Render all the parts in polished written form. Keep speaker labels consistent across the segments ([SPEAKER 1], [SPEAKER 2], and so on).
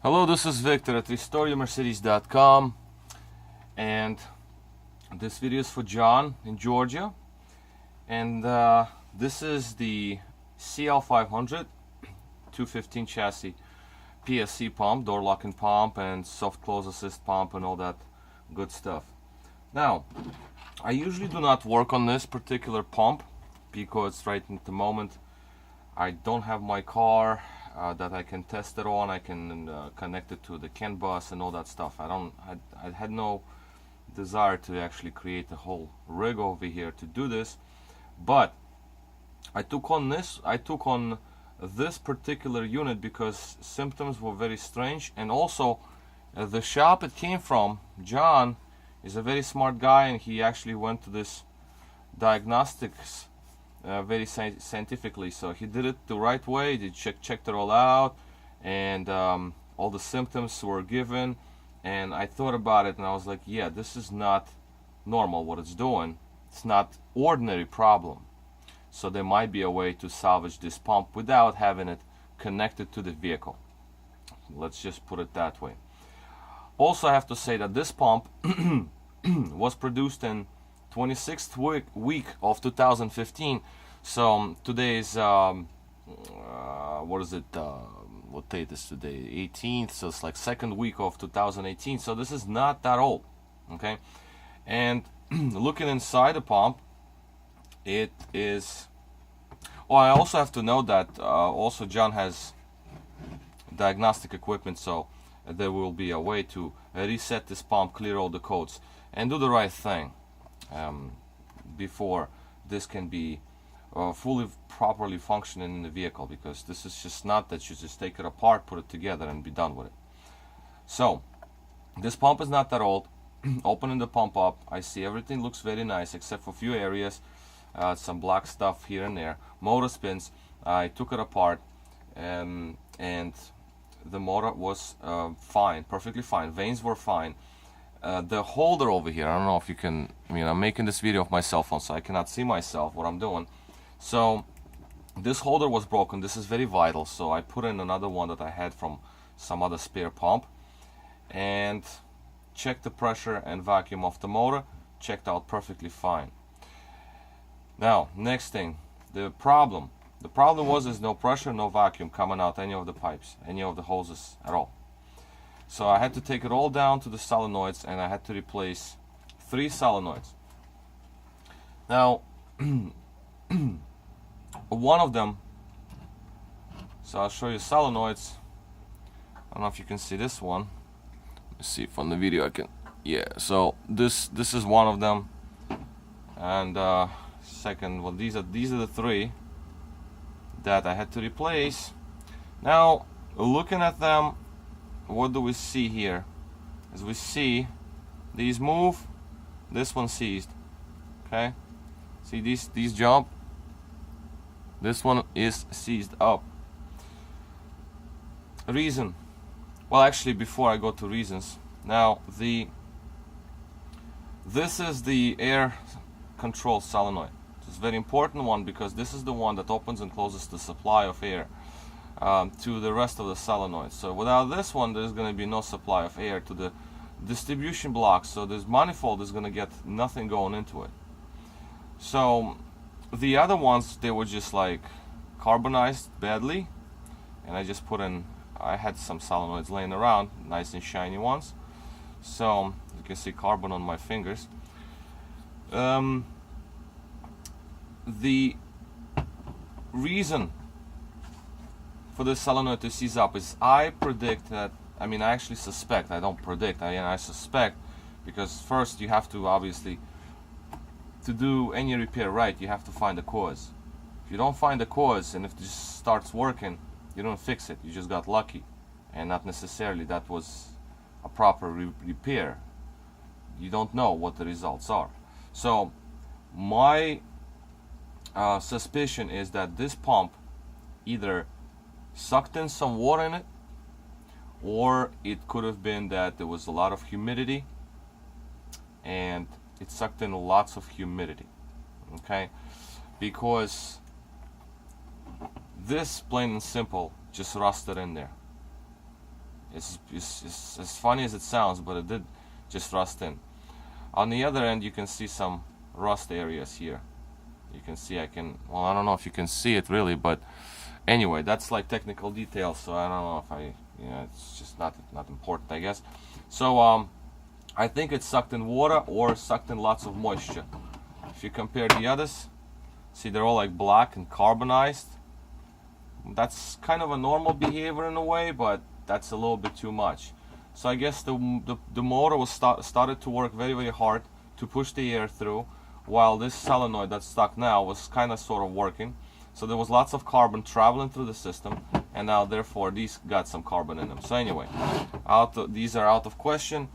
[SPEAKER 1] Hello, this is Victor at RestoreYourMercedes.com, and this video is for John in Georgia, and this is the CL500 215 chassis PSE pump, door locking pump and soft close assist pump and all that good stuff. Now, I usually do not work on this particular pump because right at the moment I don't have my car that I can test it on. I can connect it to the CAN bus and all that stuff. I had no desire to actually create a whole rig over here to do this, but I took on this particular unit because symptoms were very strange, and also the shop it came from, John, is a very smart guy, and he actually went to this diagnostics very scientifically. So he did it the right way. He checked it all out, and all the symptoms were given, and I thought about it and I was like, yeah, this is not normal what it's doing. It's not ordinary problem. So there might be a way to salvage this pump without having it connected to the vehicle. Let's just put it that way. Also, I have to say that this pump was produced in 26th week of 2015. So today is what is it? What date is today? 18th. So it's like second week of 2018. So this is not that old, okay? And looking inside the pump, it is. Oh, I also have to note that also John has diagnostic equipment, so there will be a way to reset this pump, clear all the codes, and do the right thing before this can be fully properly functioning in the vehicle, because this is just not that you just take it apart, put it together and be done with it. So this pump is not that old. Opening the pump up, I see everything looks very nice except for a few areas, some black stuff here and there. Motor spins. I took it apart, and the motor was fine, perfectly fine. Vanes were fine. The holder over here, I don't know if you can, I'm making this video off my cell phone, so I cannot see myself what I'm doing. So this holder was broken. This is very vital, so I put in another one that I had from some other spare pump and checked the pressure and vacuum of the motor. Checked out perfectly fine. Now, next thing, the problem was there's no pressure, no vacuum coming out any of the pipes, any of the hoses at all. So I had to take it all down to the solenoids, and I had to replace 3 solenoids. Now, one of them, so I'll show you solenoids. I don't know if you can see this one. Let me see if on the video I can. Yeah, so this is one of them, and second, well, these are the 3 that I had to replace. Now, looking at them, what do we see here? As we see, these move, this one seized. Okay, see these jump, this one is seized up. Reason, well, actually, before I go to reasons, now this is the Air Control Solenoid. It's a very important one because this is the one that opens and closes the supply of air to the rest of the solenoids. So without this one, there's going to be no supply of air to the distribution blocks, so this manifold is going to get nothing going into it. So the other ones, they were just like carbonized badly, and I just put in, I had some solenoids laying around, nice and shiny ones, so you can see carbon on my fingers. The reason for the solenoid to seize up is, I predict that, I actually suspect, I don't predict, I suspect, because first you have to, obviously, to do any repair right, you have to find the cause. If you don't find the cause, and if this starts working, you don't fix it, you just got lucky, and not necessarily that was a proper repair. You don't know what the results are. So my suspicion is that this pump either sucked in some water in it, or it could have been that there was a lot of humidity and it sucked in lots of humidity, okay? Because this, plain and simple, just rusted in there. It's as funny as it sounds, but it did just rust in. On the other end, you can see some rust areas here. You can see, well, I don't know if you can see it really, but anyway, that's like technical details, so I don't know if it's just not important, I guess. So I think it sucked in water or sucked in lots of moisture. If you compare the others, see, they're all like black and carbonized. That's kind of a normal behavior in a way, but that's a little bit too much. So I guess the motor was started to work very, very hard to push the air through, while this solenoid that's stuck now was kind of sort of working. So there was lots of carbon traveling through the system, and now therefore these got some carbon in them. So anyway, these are out of question.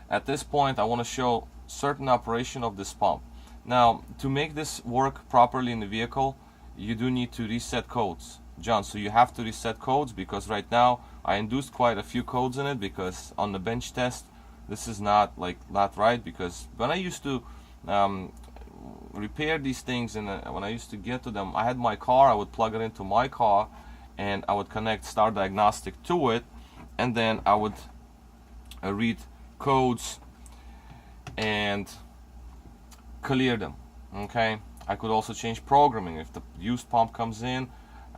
[SPEAKER 1] At this point, I want to show certain operation of this pump. Now, to make this work properly in the vehicle, you do need to reset codes, John. So you have to reset codes, because right now I induced quite a few codes in it, because on the bench test this is not right. Because when I used to repair these things, and when I used to get to them, I had my car, I would plug it into my car and I would connect Star Diagnostic to it, and then I would read codes and clear them. Okay, I could also change programming if the used pump comes in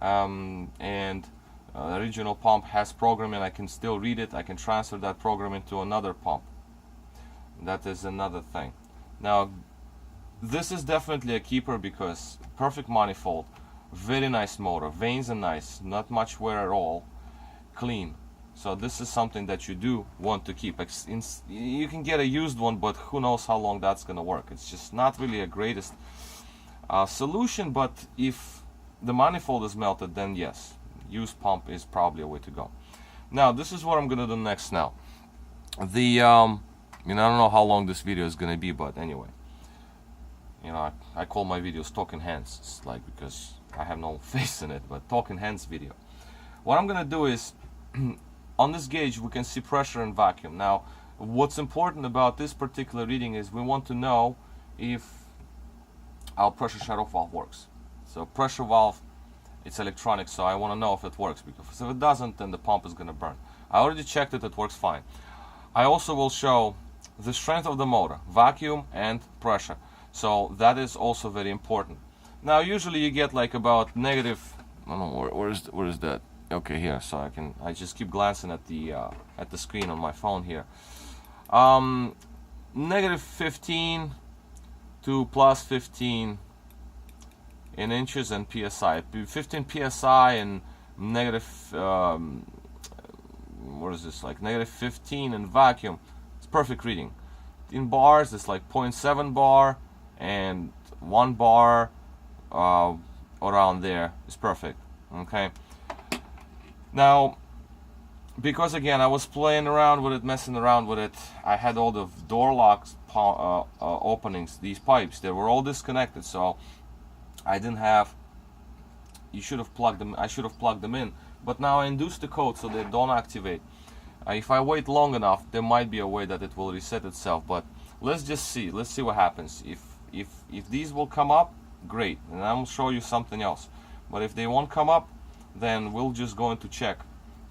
[SPEAKER 1] and the original pump has programming. I can still read it. I can transfer that programming to another pump. That is another thing. Now, this is definitely a keeper, because perfect manifold, very nice motor, vanes are nice, not much wear at all, clean. So this is something that you do want to keep. You can get a used one, but who knows how long that's gonna work. It's just not really a greatest solution, but if the manifold is melted, then yes, used pump is probably a way to go. Now, this is what I'm gonna do next. Now, I don't know how long this video is gonna be, but anyway, I call my videos talking hands. It's like, because I have no face in it, but talking hands video. What I'm gonna do is on this gauge we can see pressure and vacuum. Now, what's important about this particular reading is we want to know if our pressure shut-off valve works. So pressure valve, it's electronic, so I want to know if it works, because if it doesn't, then the pump is gonna burn. I already checked it, it works fine. I also will show the strength of the motor, vacuum and pressure. So that is also very important. Now, usually you get like about negative, I don't know, where is that? Okay, here. So I just keep glancing at the screen on my phone here. Negative 15 to plus 15 in inches and psi. 15 psi and negative what is this, like negative 15 in vacuum. It's perfect reading. In bars, it's like 0.7 bar and 1 bar around there is perfect. Okay. Now, because again I was playing around with it, messing around with it, I had all the door locks openings, these pipes, they were all disconnected, so I didn't have. I should have plugged them in, but now I induced the code so they don't activate. If I wait long enough, there might be a way that it will reset itself, but let's see what happens. If these will come up, great, and I'll show you something else. But if they won't come up, then we'll just go into check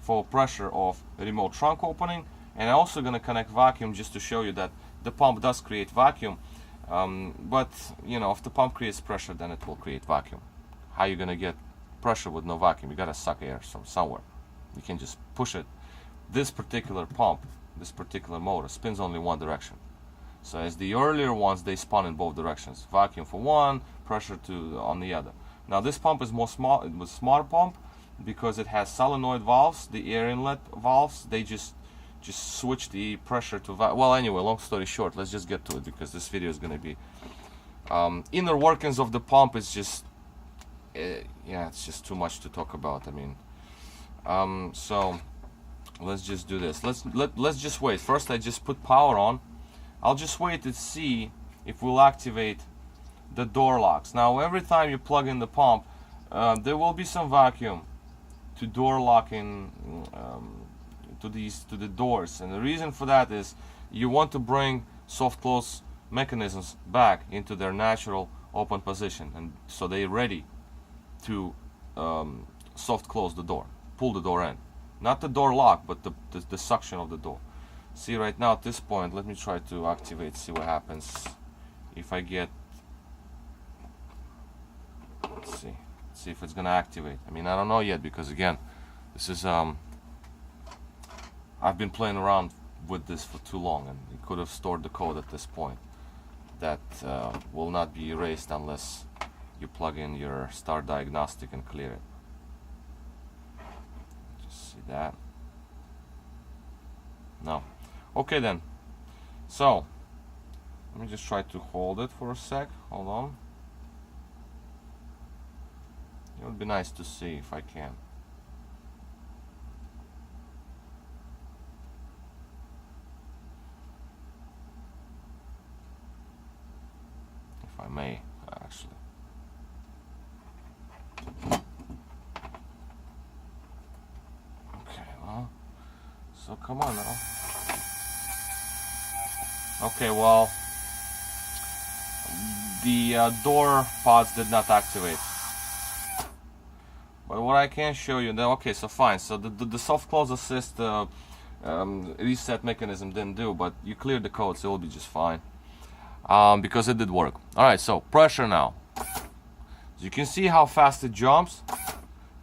[SPEAKER 1] for pressure of remote trunk opening, and I'm also going to connect vacuum just to show you that the pump does create vacuum. But if the pump creates pressure, then it will create vacuum. How you going to get pressure with no vacuum? You got to suck air from somewhere. You can just push it. This particular pump, this particular motor spins only one direction. So as the earlier ones, they spun in both directions. Vacuum for one, pressure on the other. Now this pump is smaller pump, because it has solenoid valves, the air inlet valves. They just switch the pressure to well, anyway, long story short, let's just get to it, because this video is going to be inner workings of the pump. Is just yeah, it's just too much to talk about. I mean, so let's just do this. Let's just wait. First, I just put power on. I'll just wait to see if we'll activate the door locks. Now, every time you plug in the pump, there will be some vacuum to door locking to the doors, and the reason for that is you want to bring soft close mechanisms back into their natural open position, and so they're ready to soft close the door, pull the door in. not the door lock, but the suction of the door. See, right now at this point, let me try to activate, see what happens if I get, let's see if it's gonna activate. I mean, I don't know yet, because again, this is I've been playing around with this for too long, and it could have stored the code at this point that will not be erased unless you plug in your Star Diagnostic and clear it. Just see that. No. Okay then. So let me just try to hold it for a sec. Hold on. It would be nice to see if I can. If I may, actually. Okay, well, so come on now. Okay, well, the door pods did not activate. But what I can show you, okay, so fine. So the soft close assist reset mechanism didn't do, but you cleared the code, so it'll be just fine. Because it did work. Alright, so pressure now. As you can see how fast it jumps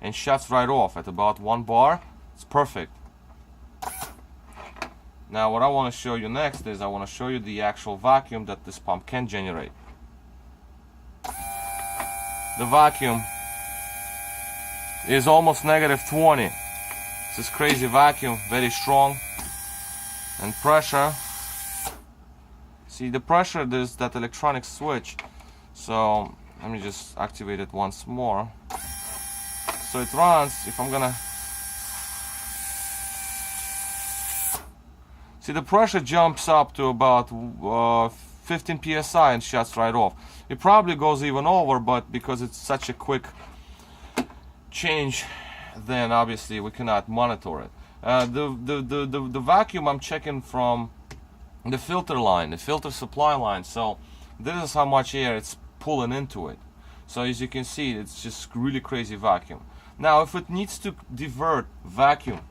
[SPEAKER 1] and shuts right off at about 1 bar. It's perfect. Now what I want to show you next is I want to show you the actual vacuum that this pump can generate. The vacuum is almost -20. This is crazy vacuum, very strong. And pressure, see the pressure, there's that electronic switch. So let me just activate it once more. So it runs, if I'm gonna see, the pressure jumps up to about 15 PSI and shuts right off. It probably goes even over, but because it's such a quick change, then obviously we cannot monitor it. The vacuum I'm checking from the filter line, the filter supply line. So this is how much air it's pulling into it. So as you can see, it's just really crazy vacuum. Now if it needs to divert vacuum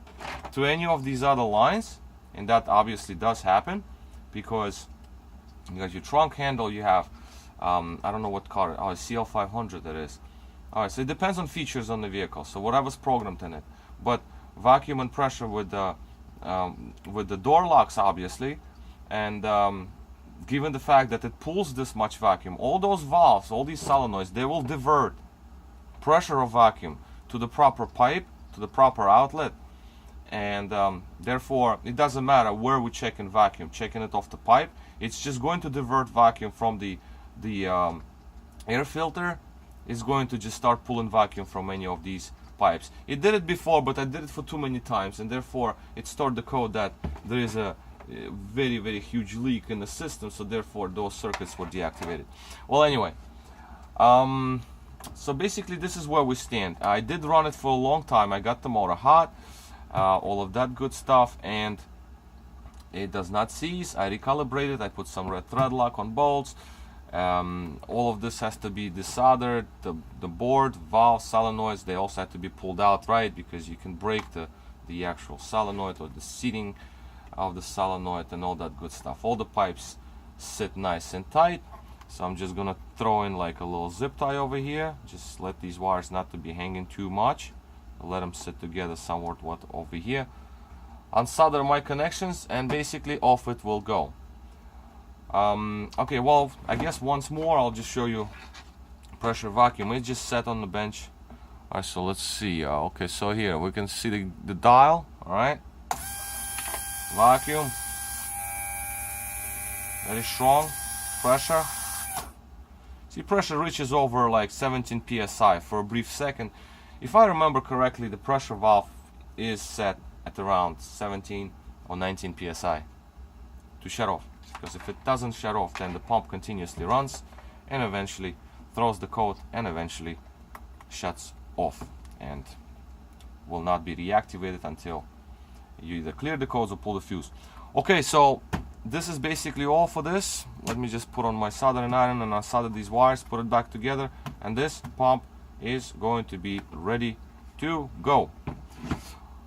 [SPEAKER 1] to any of these other lines, and that obviously does happen, because you got your trunk handle, you have I don't know what car, CL500 that is. Alright, so it depends on features on the vehicle, so whatever's programmed in it. But vacuum and pressure with the door locks, obviously, and given the fact that it pulls this much vacuum, all those valves, all these solenoids, they will divert pressure of vacuum to the proper pipe, to the proper outlet, and therefore it doesn't matter where we check in vacuum, checking it off the pipe, it's just going to divert vacuum from the air filter. Is going to just start pulling vacuum from any of these pipes. It did it before, but I did it for too many times, and therefore it stored the code that there is a very, very huge leak in the system, so therefore those circuits were deactivated. Well, anyway, so basically this is where we stand. I did run it for a long time. I got the motor hot, all of that good stuff, and it does not seize. I recalibrated, I put some red thread lock on bolts. All of this has to be desoldered. The board, valve, solenoids, they also have to be pulled out, right, because you can break the actual solenoid or the seating of the solenoid and all that good stuff. All the pipes sit nice and tight, so I'm just gonna throw in like a little zip tie over here. Just let these wires not to be hanging too much. I'll let them sit together somewhat over here. Unsolder my connections, and basically off it will go. Okay, well, I guess once more I'll just show you pressure vacuum. It's just set on the bench. Alright, so let's see. Okay, so here we can see the dial. Alright, vacuum, very strong pressure. See, pressure reaches over like 17 PSI for a brief second. If I remember correctly, the pressure valve is set at around 17 or 19 PSI to shut off. Because if it doesn't shut off, then the pump continuously runs and eventually throws the code and eventually shuts off and will not be reactivated until you either clear the codes or pull the fuse. Okay, so this is basically all for this. Let me just put on my soldering iron and unsolder these wires, put it back together, and this pump is going to be ready to go.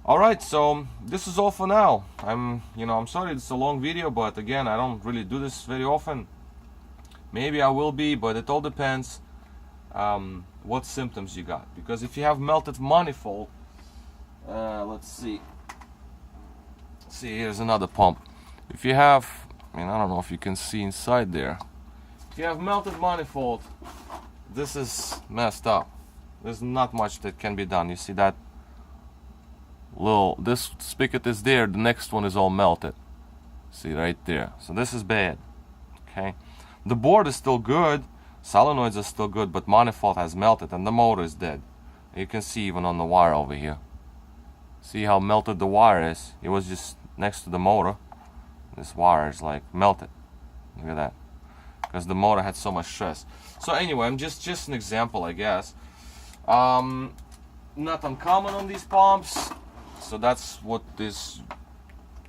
[SPEAKER 1] Alright, so this is all for now. I'm sorry it's a long video, but again, I don't really do this very often. Maybe I will be, but it all depends what symptoms you got. Because if you have melted manifold, let's see. See, here's another pump. If you have, I don't know if you can see inside there. If you have melted manifold, this is messed up. There's not much that can be done. You see that this spigot is there, the next one is all melted. See right there. So this is bad. Okay. The board is still good, solenoids are still good, but manifold has melted and the motor is dead. You can see even on the wire over here. See how melted the wire is? It was just next to the motor. This wire is like melted. Look at that. Because the motor had so much stress. So anyway, I'm just an example, I guess. Not uncommon on these pumps. So that's what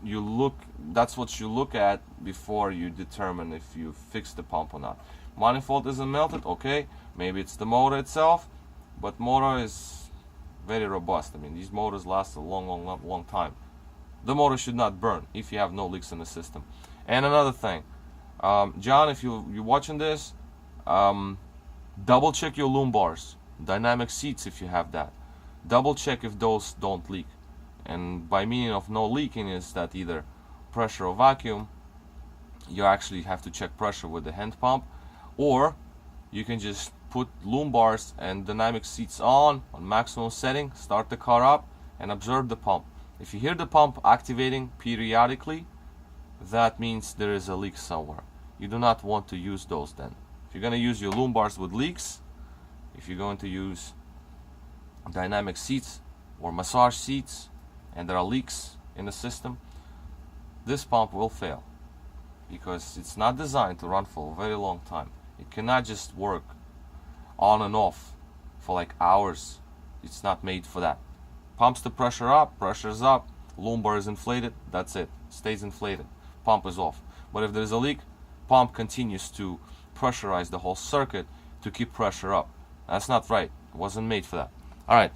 [SPEAKER 1] you look at before you determine if you fix the pump or not. Manifold isn't melted, okay, maybe it's the motor itself, but motor is very robust. I mean, these motors last a long time. The motor should not burn if you have no leaks in the system. And another thing, John, if you're watching this, double check your lumbars, dynamic seats if you have that. Double check if those don't leak. And by meaning of no leaking is that either pressure or vacuum, you actually have to check pressure with the hand pump, or you can just put lumbars and dynamic seats on maximum setting, start the car up and observe the pump. If you hear the pump activating periodically, that means there is a leak somewhere. You do not want to use those then. If you're going to use your lumbars with leaks, if you're going to use dynamic seats or massage seats and there are leaks in the system, this pump will fail because it's not designed to run for a very long time. It cannot just work on and off for like hours. It's not made for that. Pumps the pressure up, pressure's up, lumbar is inflated, that's it, stays inflated, pump is off. But if there's a leak, pump continues to pressurize the whole circuit to keep pressure up. That's not right. It wasn't made for that. Alright,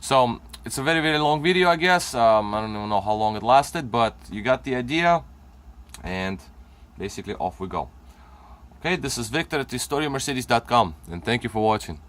[SPEAKER 1] so it's a very long video, I guess. I don't even know how long it lasted, but you got the idea, and basically off we go. Okay, this is Victor at HistoriaMercedes.com, and thank you for watching.